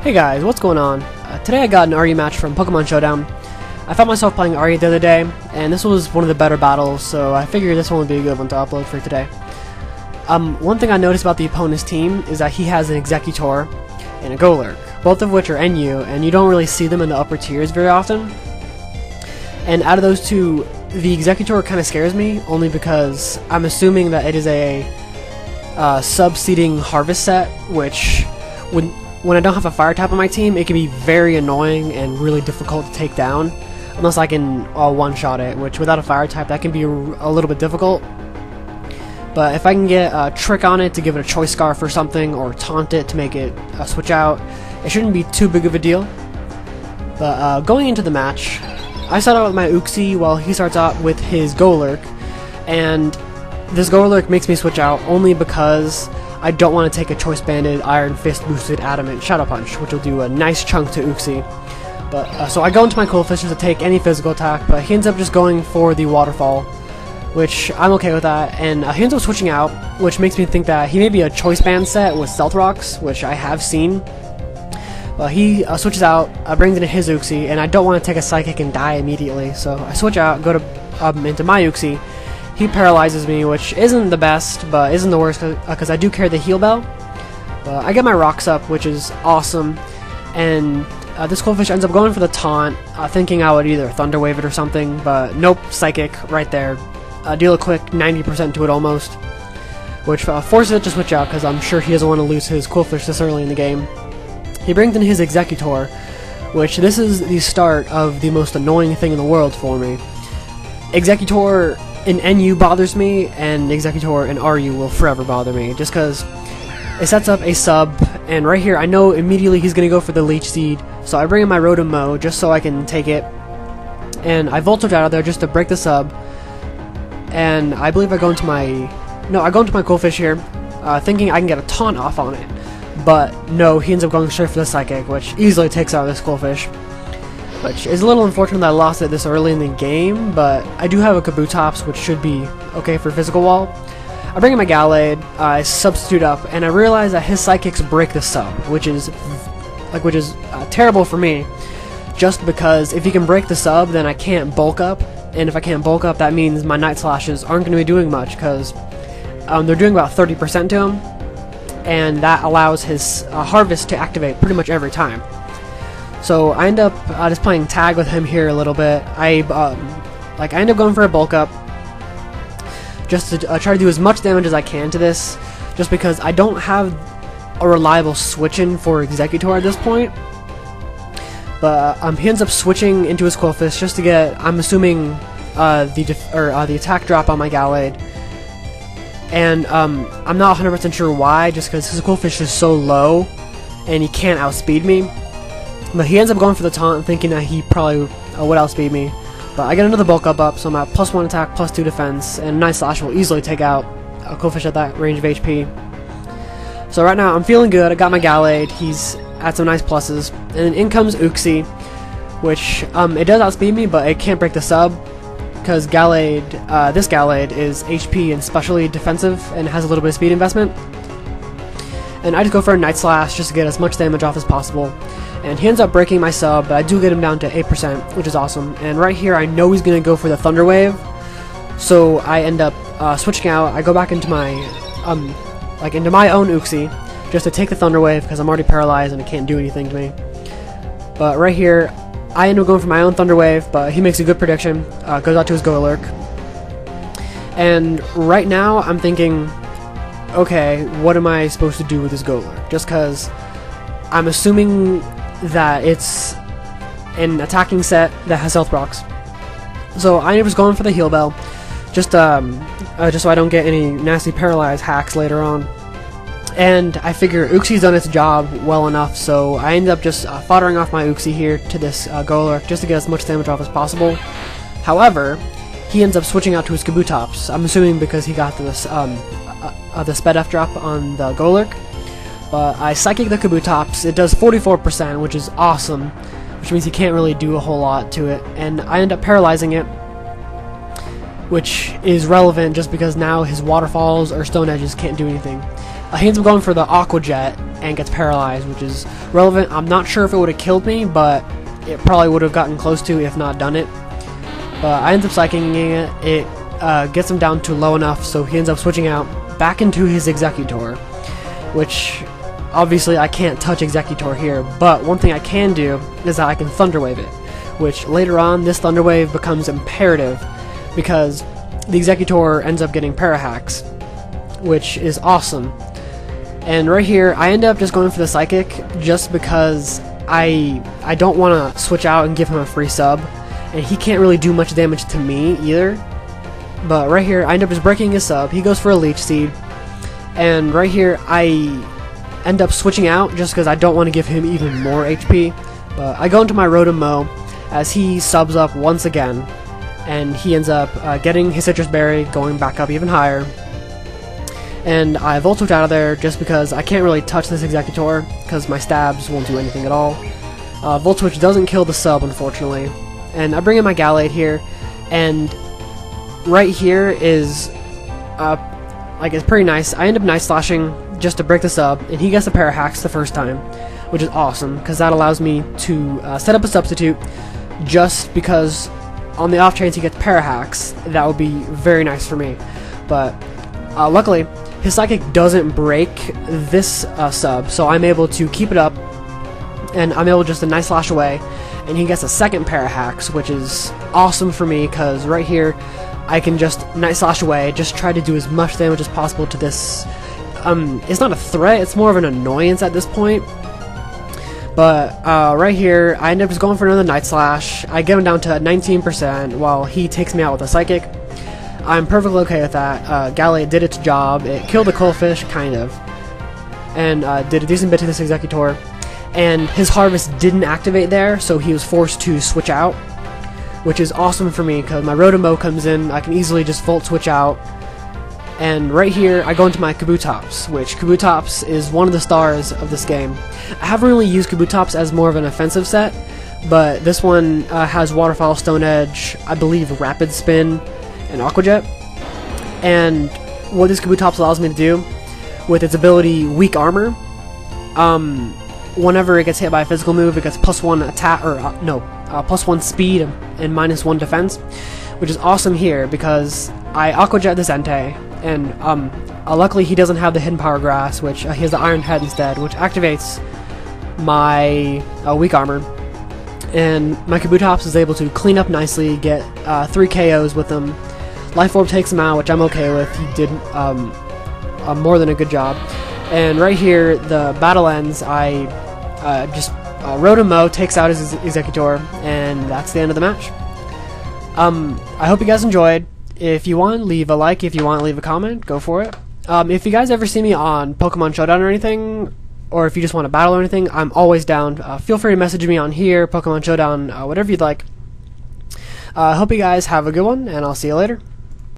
Hey guys, what's going on? Today I got an RE match from Pokemon Showdown. I found myself playing RE the other day, and this was one of the better battles, so I figured this one would be a good one to upload for today. One thing I noticed about the opponent's team is that he has an Exeggutor and a Golurk, both of which are NU, and you don't really see them in the upper tiers very often. And out of those two, the Exeggutor kind of scares me, only because I'm assuming that it is a sub-seeding harvest set, which when I don't have a fire type on my team, it can be very annoying and really difficult to take down, unless I can one-shot it, which without a fire type, that can be a little bit difficult. But if I can get a trick on it to give it a choice scarf or something, or taunt it to make it switch out, it shouldn't be too big of a deal. But going into the match, I start out with my Uxie while he starts out with his Golurk, and this Golurk makes me switch out only because I don't want to take a Choice Banded Iron Fist boosted Adamant Shadow Punch, which will do a nice chunk to Uxie. But so I go into my Cold Fish to take any physical attack, but he ends up just going for the Waterfall, which I'm okay with that, and he ends up switching out, which makes me think that he may be a Choice Band set with Stealth Rocks, which I have seen. But he switches out, brings in his Uxie, and I don't want to take a Psychic and die immediately, so I switch out, go to into my Uxie. He paralyzes me, which isn't the best, but isn't the worst, because I do carry the Heal Bell. But I get my Rocks up, which is awesome, and this Coldfish ends up going for the taunt, thinking I would either Thunder Wave it or something, but nope, Psychic right there. Deal a quick 90% to it almost, which forces it to switch out, because I'm sure he doesn't want to lose his Coldfish this early in the game. He brings in his Exeggutor, which this is the start of the most annoying thing in the world for me. Exeggutor in NU bothers me, and Exeggutor in RU will forever bother me, just because it sets up a sub, and right here I know immediately he's going to go for the Leech Seed, so I bring in my Rotom-Mow just so I can take it, and I Voltage out of there just to break the sub, and I believe I go into my Coldfish here, thinking I can get a taunt off on it, but no, he ends up going straight for the Psychic, which easily takes out this Coldfish. Which is a little unfortunate that I lost it this early in the game, but I do have a Kabutops, which should be okay for Physical Wall. I bring in my Gallade, I substitute up, and I realize that his Psychics break the sub, which is terrible for me, just because if he can break the sub, then I can't bulk up, and if I can't bulk up, that means my Night Slashes aren't going to be doing much, because they're doing about 30% to him, and that allows his Harvest to activate pretty much every time. So I end up just playing tag with him here a little bit. I end up going for a bulk up, just to try to do as much damage as I can to this, just because I don't have a reliable switch-in for Exeggutor at this point. But he ends up switching into his Qwilfish just to get, I'm assuming, the attack drop on my Gallade. And I'm not 100% sure why, just because his Qwilfish is so low, and he can't outspeed me. But he ends up going for the taunt, thinking that he probably would outspeed me. But I get another bulk up, so I'm at +1 attack, +2 defense, and Night Slash will easily take out a Qwilfish at that range of HP. So right now I'm feeling good. I got my Gallade. He's at some nice pluses, and then in comes Uxie, which it does outspeed me, but it can't break the sub because Gallade, this Gallade is HP and specially defensive and has a little bit of speed investment. And I just go for a Night Slash just to get as much damage off as possible. And he ends up breaking my sub, but I do get him down to 8%, which is awesome. And right here, I know he's going to go for the Thunder Wave, so I end up switching out. I go back into my, into my own Uxie, just to take the Thunder Wave, because I'm already paralyzed and it can't do anything to me. But right here, I end up going for my own Thunder Wave, but he makes a good prediction, goes out to his Golurk. And right now, I'm thinking, okay, what am I supposed to do with this Golurk? Just because I'm assuming that it's an attacking set that has Health Rocks. So I was going for the Heal Bell, just so I don't get any nasty paralyzed hacks later on. And I figure Uxie's done its job well enough, so I end up just foddering off my Uxie here to this Golurk just to get as much damage off as possible. However, he ends up switching out to his Kabutops. I'm assuming because he got this the Sped F drop on the Golurk. But I Psychic the Kabutops. It does 44%, which is awesome, which means he can't really do a whole lot to it, and I end up paralyzing it, which is relevant just because now his Waterfalls or Stone Edges can't do anything. He ends up going for the Aqua Jet and gets paralyzed, which is relevant. I'm not sure if it would have killed me, but it probably would have gotten close to, if not done it. But I end up psyching it. It gets him down to low enough, so he ends up switching out back into his Exeggutor, which obviously I can't touch Exeggutor here, but one thing I can do is that I can Thunder Wave it, which later on this Thunder Wave becomes imperative because the Exeggutor ends up getting Parahacks, which is awesome. And right here I end up just going for the Psychic just because I don't want to switch out and give him a free sub, and he can't really do much damage to me either. But right here I end up just breaking his sub. He goes for a Leech Seed, and right here I end up switching out just because I don't want to give him even more HP. But I go into my Rotom-Mow as he subs up once again, and he ends up getting his Citrus Berry, going back up even higher. And I Volt Switch out of there just because I can't really touch this Exeggutor because my stabs won't do anything at all. Volt Switch doesn't kill the sub, unfortunately. And I bring in my Gallade here, and right here is like, it's pretty nice. I end up Night Slashing just to break the sub, and he gets the Parahacks the first time, which is awesome because that allows me to set up a substitute just because on the off chance he gets Parahacks, that would be very nice for me. But luckily his Psychic doesn't break this sub, so I'm able to keep it up, and I'm able just to Night Slash away, and he gets a second Parahacks, which is awesome for me because right here I can just Night Slash away, just try to do as much damage as possible to this. It's not a threat, it's more of an annoyance at this point. But right here I end up just going for another Night Slash. I get him down to 19% while he takes me out with a Psychic. I'm perfectly okay with that. Gallade did its job. It killed the Coalfish, kind of, and did a decent bit to this Exeggutor. And his Harvest didn't activate there, so he was forced to switch out, which is awesome for me because my Rotom-Mow comes in. I can easily just Volt Switch out. And right here I go into my Kabutops, which Kabutops is one of the stars of this game. I haven't really used Kabutops as more of an offensive set, but this one has Waterfall, Stone Edge, I believe Rapid Spin, and Aqua Jet. And what this Kabutops allows me to do with its ability Weak Armor, whenever it gets hit by a physical move, it gets +1 attack, or +1 speed and -1 defense, which is awesome here because I Aqua Jet this Entei, and luckily he doesn't have the Hidden Power Grass, which he has the Iron Head instead, which activates my Weak Armor. And my Kabutops is able to clean up nicely, get 3 KOs with them. Life Orb takes him out, which I'm okay with. He did more than a good job. And right here, the battle ends. I just Rotom-Mow takes out his Exeggutor, and that's the end of the match. I hope you guys enjoyed. If you want, leave a like. If you want, leave a comment. Go for it. If you guys ever see me on Pokemon Showdown or anything, or if you just want to battle or anything, I'm always down. Feel free to message me on here, Pokemon Showdown, whatever you'd like. I hope you guys have a good one, and I'll see you later.